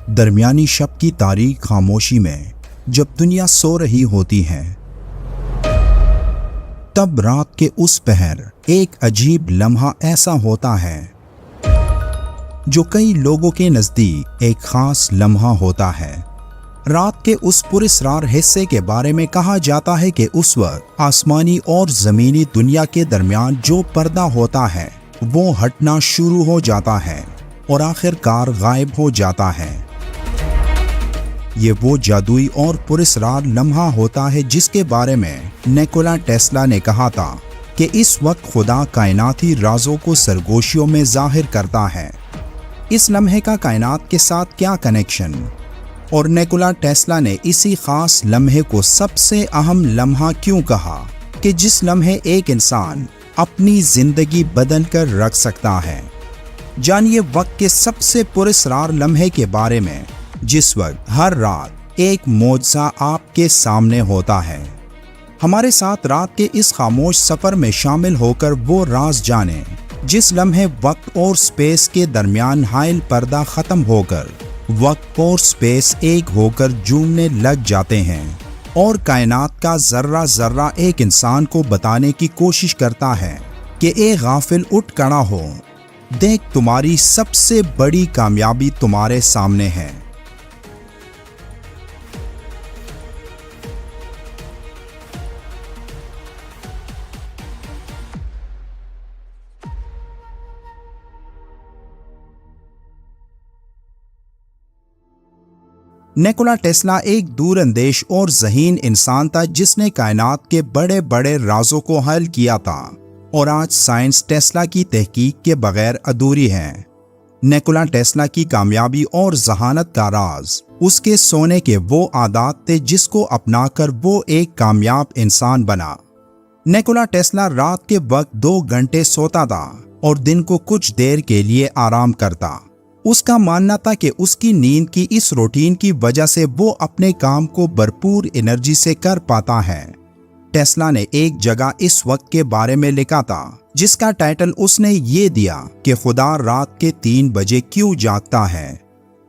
درمیانی شب کی تاریک خاموشی میں جب دنیا سو رہی ہوتی ہے، تب رات کے اس پہر ایک عجیب لمحہ ایسا ہوتا ہے جو کئی لوگوں کے نزدیک ایک خاص لمحہ ہوتا ہے۔ رات کے اس پراسرار حصے کے بارے میں کہا جاتا ہے کہ اس وقت آسمانی اور زمینی دنیا کے درمیان جو پردہ ہوتا ہے وہ ہٹنا شروع ہو جاتا ہے اور آخر کار غائب ہو جاتا ہے۔ یہ وہ جادوئی اور پراسرار لمحہ ہوتا ہے جس کے بارے میں نیکولا ٹیسلا نے کہا تھا کہ اس وقت خدا کائناتی رازوں کو سرگوشیوں میں ظاہر کرتا ہے۔ اس لمحے کا کائنات کے ساتھ کیا کنیکشن؟ اور نیکولا ٹیسلا نے اسی خاص لمحے کو سب سے اہم لمحہ کیوں کہا کہ جس لمحے ایک انسان اپنی زندگی بدل کر رکھ سکتا ہے؟ جانیے وقت کے سب سے پراسرار لمحے کے بارے میں جس وقت ہر رات ایک معجزہ آپ کے سامنے ہوتا ہے۔ ہمارے ساتھ رات کے اس خاموش سفر میں شامل ہو کر وہ راز جانیں جس لمحے وقت اور سپیس کے درمیان حائل پردہ ختم ہو کر وقت اور سپیس ایک ہو کر جھومنے لگ جاتے ہیں اور کائنات کا ذرہ ذرہ ایک انسان کو بتانے کی کوشش کرتا ہے کہ اے غافل اٹھ کھڑا ہو، دیکھ تمہاری سب سے بڑی کامیابی تمہارے سامنے ہے۔ نیکولا ٹیسلا ایک دور اندیش اور ذہین انسان تھا جس نے کائنات کے بڑے بڑے رازوں کو حل کیا تھا، اور آج سائنس ٹیسلا کی تحقیق کے بغیر ادھوری ہے۔ نیکولا ٹیسلا کی کامیابی اور ذہانت کا راز اس کے سونے کے وہ عادات تھے جس کو اپنا کر وہ ایک کامیاب انسان بنا۔ نیکولا ٹیسلا رات کے وقت 2 گھنٹے سوتا تھا اور دن کو کچھ دیر کے لیے آرام کرتا۔ اس کا ماننا تھا کہ اس کی نیند کی اس روٹین کی وجہ سے وہ اپنے کام کو بھرپور انرجی سے کر پاتا ہے۔ ٹیسلا نے ایک جگہ اس وقت کے بارے میں لکھا تھا جس کا ٹائٹل اس نے یہ دیا کہ خدا رات کے 3 بجے کیوں جاگتا ہے۔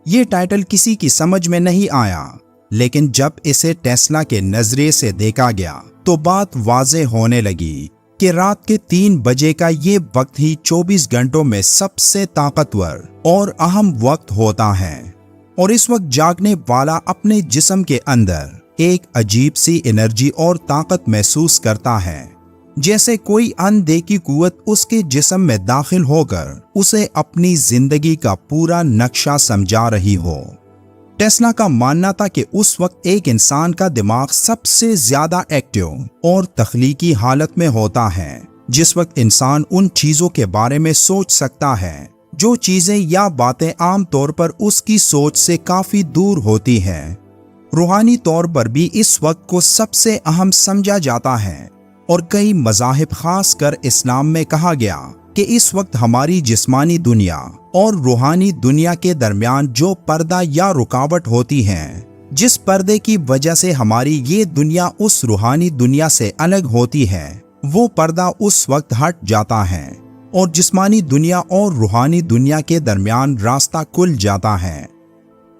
یہ ٹائٹل کسی کی سمجھ میں نہیں آیا، لیکن جب اسے ٹیسلا کے نظریے سے دیکھا گیا تو بات واضح ہونے لگی کہ رات کے 3 بجے کا یہ وقت ہی 24 گھنٹوں میں سب سے طاقتور اور اہم وقت ہوتا ہے، اور اس وقت جاگنے والا اپنے جسم کے اندر ایک عجیب سی انرجی اور طاقت محسوس کرتا ہے، جیسے کوئی اندیکھی قوت اس کے جسم میں داخل ہو کر اسے اپنی زندگی کا پورا نقشہ سمجھا رہی ہو۔ ٹیسلا کا ماننا تھا کہ اس وقت ایک انسان کا دماغ سب سے زیادہ ایکٹیو اور تخلیقی حالت میں ہوتا ہے، جس وقت انسان ان چیزوں کے بارے میں سوچ سکتا ہے جو چیزیں یا باتیں عام طور پر اس کی سوچ سے کافی دور ہوتی ہیں۔ روحانی طور پر بھی اس وقت کو سب سے اہم سمجھا جاتا ہے، اور کئی مذاہب خاص کر اسلام میں کہا گیا کہ اس وقت ہماری جسمانی دنیا اور روحانی دنیا کے درمیان جو پردہ یا رکاوٹ ہوتی ہے، جس پردے کی وجہ سے ہماری یہ دنیا اس روحانی دنیا سے الگ ہوتی ہے، وہ پردہ اس وقت ہٹ جاتا ہے اور جسمانی دنیا اور روحانی دنیا کے درمیان راستہ کھل جاتا ہے۔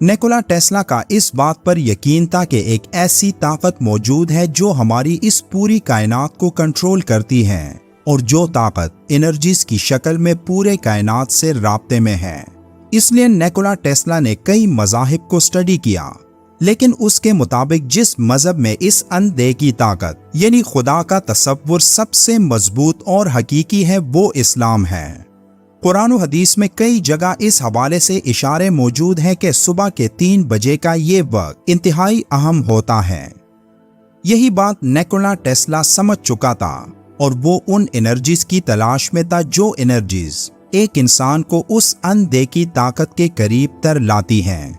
نیکولا ٹیسلا کا اس بات پر یقین تھا کہ ایک ایسی طاقت موجود ہے جو ہماری اس پوری کائنات کو کنٹرول کرتی ہے، اور جو طاقت انرجیز کی شکل میں پورے کائنات سے رابطے میں ہے۔ اس لیے نیکولا ٹیسلا نے کئی مذاہب کو اسٹڈی کیا، لیکن اس کے مطابق جس مذہب میں اس اندیکھی طاقت یعنی خدا کا تصور سب سے مضبوط اور حقیقی ہے وہ اسلام ہے۔ قرآن و حدیث میں کئی جگہ اس حوالے سے اشارے موجود ہیں کہ صبح کے 3 بجے کا یہ وقت انتہائی اہم ہوتا ہے۔ یہی بات نیکولا ٹیسلا سمجھ چکا تھا، اور وہ ان انرجیز کی تلاش میں تھا جو انرجیز ایک انسان کو اس اندیکھی طاقت کے قریب تر لاتی ہیں۔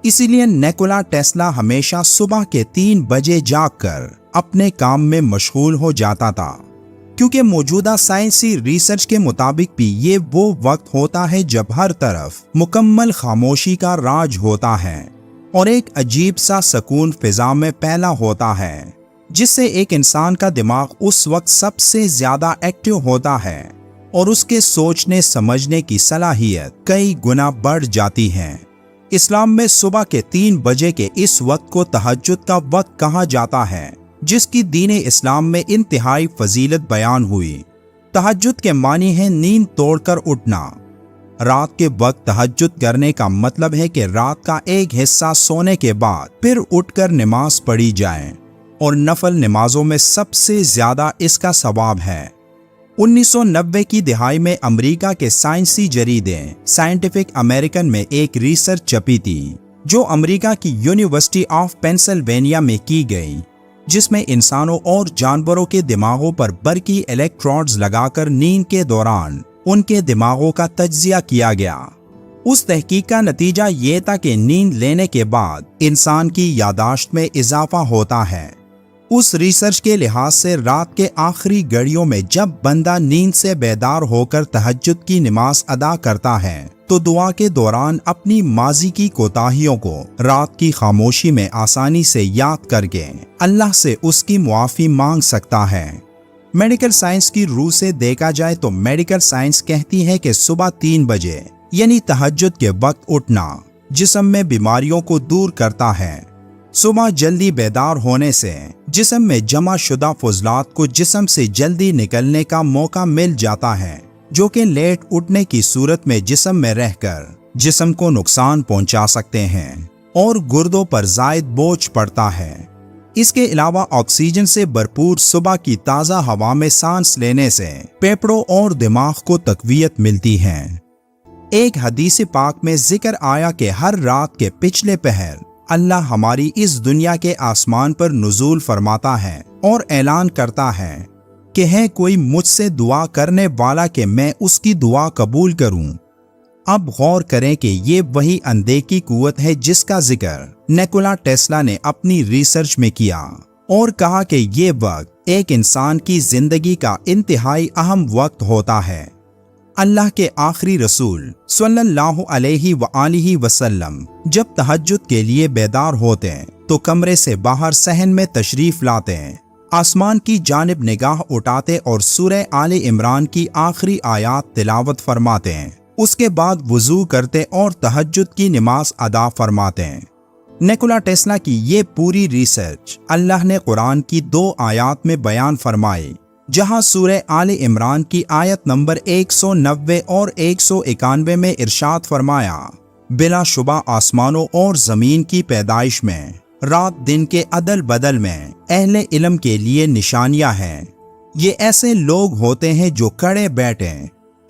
اسی لیے نیکولا ٹیسلا ہمیشہ صبح کے 3 بجے جاگ کر اپنے کام میں مشغول ہو جاتا تھا، کیونکہ موجودہ سائنسی ریسرچ کے مطابق بھی یہ وہ وقت ہوتا ہے جب ہر طرف مکمل خاموشی کا راج ہوتا ہے اور ایک عجیب سا سکون فضا میں پھیلا ہوتا ہے، جس سے ایک انسان کا دماغ اس وقت سب سے زیادہ ایکٹیو ہوتا ہے اور اس کے سوچنے سمجھنے کی صلاحیت کئی گنا بڑھ جاتی ہے۔ اسلام میں صبح کے 3 بجے کے اس وقت کو تہجد کا وقت کہا جاتا ہے، جس کی دین اسلام میں انتہائی فضیلت بیان ہوئی۔ تہجد کے معنی ہے نیند توڑ کر اٹھنا۔ رات کے وقت تہجد کرنے کا مطلب ہے کہ رات کا ایک حصہ سونے کے بعد پھر اٹھ کر نماز پڑھی جائے، اور نفل نمازوں میں سب سے زیادہ اس کا ثواب ہے۔ 1990 کی دہائی میں امریکہ کے سائنسی جریدے سائنٹیفک امریکن میں ایک ریسرچ چھپی تھی جو امریکہ کی یونیورسٹی آف پینسلوینیا میں کی گئی، جس میں انسانوں اور جانوروں کے دماغوں پر برقی الیکٹروڈز لگا کر نیند کے دوران ان کے دماغوں کا تجزیہ کیا گیا۔ اس تحقیق کا نتیجہ یہ تھا کہ نیند لینے کے بعد انسان کی یادداشت میں اضافہ ہوتا ہے۔ اس ریسرچ کے لحاظ سے رات کے آخری گھڑیوں میں جب بندہ نیند سے بیدار ہو کر تہجد کی نماز ادا کرتا ہے تو دعا کے دوران اپنی ماضی کی کوتاہیوں کو رات کی خاموشی میں آسانی سے یاد کر کے اللہ سے اس کی معافی مانگ سکتا ہے۔ میڈیکل سائنس کی روح سے دیکھا جائے تو میڈیکل سائنس کہتی ہے کہ صبح 3 بجے یعنی تہجد کے وقت اٹھنا جسم میں بیماریوں کو دور کرتا ہے۔ صبح جلدی بیدار ہونے سے جسم میں جمع شدہ فضلات کو جسم سے جلدی نکلنے کا موقع مل جاتا ہے، جو کہ لیٹ اٹھنے کی صورت میں جسم میں رہ کر جسم کو نقصان پہنچا سکتے ہیں اور گردوں پر زائد بوجھ پڑتا ہے۔ اس کے علاوہ آکسیجن سے بھرپور صبح کی تازہ ہوا میں سانس لینے سے پھیپھڑوں اور دماغ کو تقویت ملتی ہے۔ ایک حدیث پاک میں ذکر آیا کہ ہر رات کے پچھلے پہر اللہ ہماری اس دنیا کے آسمان پر نزول فرماتا ہے اور اعلان کرتا ہے کہ ہے کوئی مجھ سے دعا کرنے والا کہ میں اس کی دعا قبول کروں۔ اب غور کریں کہ یہ وہی اندیکھی قوت ہے جس کا ذکر نیکولا ٹیسلا نے اپنی ریسرچ میں کیا اور کہا کہ یہ وقت ایک انسان کی زندگی کا انتہائی اہم وقت ہوتا ہے۔ اللہ کے آخری رسول صلی اللہ علیہ وآلہ وسلم جب تہجد کے لیے بیدار ہوتے تو کمرے سے باہر صحن میں تشریف لاتے، آسمان کی جانب نگاہ اٹھاتے اور سورہ آل عمران کی آخری آیات تلاوت فرماتے، اس کے بعد وضو کرتے اور تہجد کی نماز ادا فرماتے۔ نیکولا ٹیسلا کی یہ پوری ریسرچ اللہ نے قرآن کی 2 آیات میں بیان فرمائی، جہاں سورہ آل عمران کی آیت نمبر 190 اور 191 میں ارشاد فرمایا، بلا شبہ آسمانوں اور زمین کی پیدائش میں، رات دن کے عدل بدل میں اہل علم کے لیے نشانیاں ہیں۔ یہ ایسے لوگ ہوتے ہیں جو کھڑے بیٹھے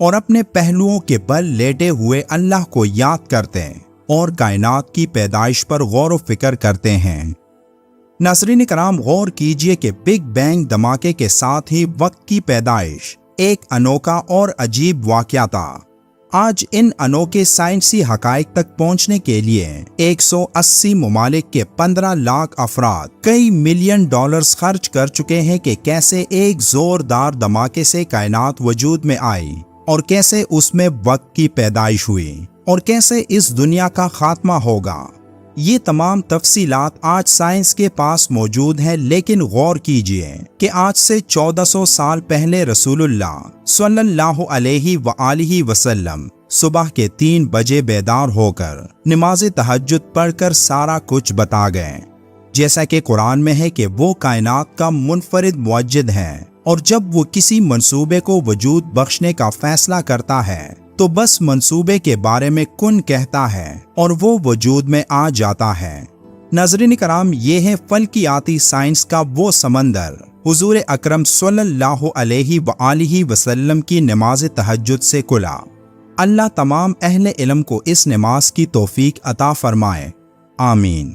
اور اپنے پہلوؤں کے بل لیٹے ہوئے اللہ کو یاد کرتے اور کائنات کی پیدائش پر غور و فکر کرتے ہیں۔ ناظرین کرام، غور کیجئے کہ بگ بینگ دھماکے کے ساتھ ہی وقت کی پیدائش ایک انوکھا اور عجیب واقعہ تھا۔ آج ان انوکھے سائنسی حقائق تک پہنچنے کے لیے 180 ممالک کے 15 لاکھ افراد کئی ملین ڈالرز خرچ کر چکے ہیں کہ کیسے ایک زوردار دھماکے سے کائنات وجود میں آئی اور کیسے اس میں وقت کی پیدائش ہوئی اور کیسے اس دنیا کا خاتمہ ہوگا۔ یہ تمام تفصیلات آج سائنس کے پاس موجود ہیں، لیکن غور کیجئے کہ آج سے 1400 سال پہلے رسول اللہ صلی اللہ علیہ وآلہ وسلم صبح کے 3 بجے بیدار ہو کر نماز تہجد پڑھ کر سارا کچھ بتا گئے۔ جیسا کہ قرآن میں ہے کہ وہ کائنات کا منفرد موجد ہے، اور جب وہ کسی منصوبے کو وجود بخشنے کا فیصلہ کرتا ہے تو بس منصوبے کے بارے میں کن کہتا ہے اور وہ وجود میں آ جاتا ہے۔ ناظرین کرام، یہ ہے فلکیاتی سائنس کا وہ سمندر حضور اکرم صلی اللہ علیہ وآلہ وسلم کی نماز تہجد سے کھلا۔ اللہ تمام اہل علم کو اس نماز کی توفیق عطا فرمائے، آمین۔